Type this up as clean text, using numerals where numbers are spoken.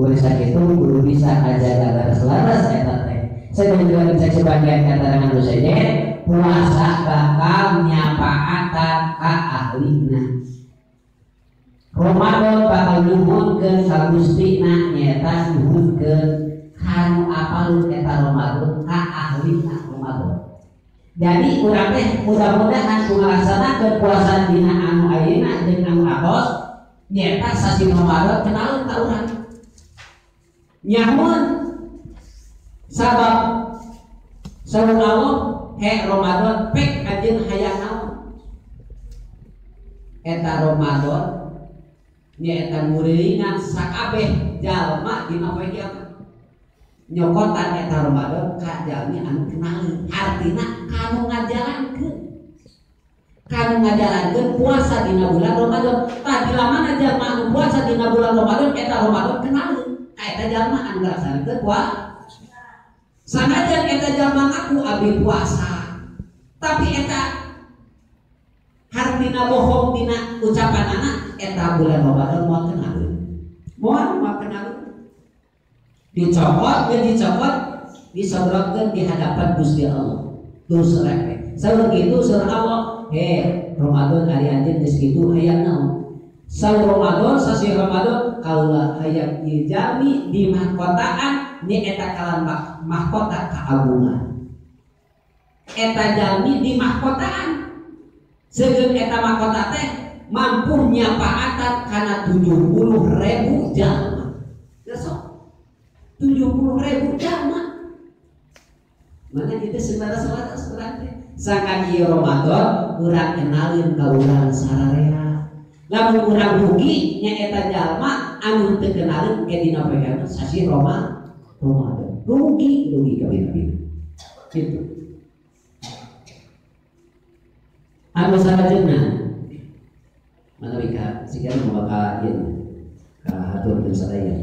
Bisa itu kudu bisa aja agar selaras eta teh. Saya juga bisa sebagian keterangan dosennya puasa bakal nyapaatan ka ahlina. Ramadan bakal nyuhunkeun ka Gustina nyaeta nyuhunkeun kanu apalun eta Ramadan ka ahlina Ramadan. Jadi urang teh mudah-mudahan ngalaksanakeun puasa dina anu ayeuna jeung anu atos nyaeta sasi Ramadan kenalun ka urang. Nyamun sabab sareng Allah Ramadan pek anjeun hayang naon eta Ramadan nyaeta muringan sakabeh jalma dina poe kiamat nyokotan eta Ramadan ka jalmi anu kenali artina kanu ngajalankeun puasa dina bulan Ramadan tadi lamana jalma anu puasa dina bulan Ramadan eta Ramadan kenali eta jalma anu ngalaksanakeun puasa sanajan eta jalma ngaku abdi puasa tapi eta hartina bohong dina ucapanana eta bulan Ramadan moal kenalun moal kenalun dicopot disobrotkeun di hadapan Gusti Allah terus rek saur kitu saur Allah Ramadan ari anjeun geus kitu hayang naon saur Ramadan sasi Ramadan kaula hayang dijami di mahkotaan ni eta kalan mahkota kaagungan eta jami di mahkotaan segeun eta mahkota teh mampu nyapaatan kana 70.000 jalma desok 70.000 jalma mana kita saudara-saudara sebenarnya sangkan ieu Ramadan urang kenalin ka urang sararea lamun urang rugi nya eta jalma anu teu kenalin ke dina poe kiamat sasi Ramadan rugi kabeh-kabeh kitu anu salajenna manawi ka sigan mau ka ieu ka haturkeun sadaya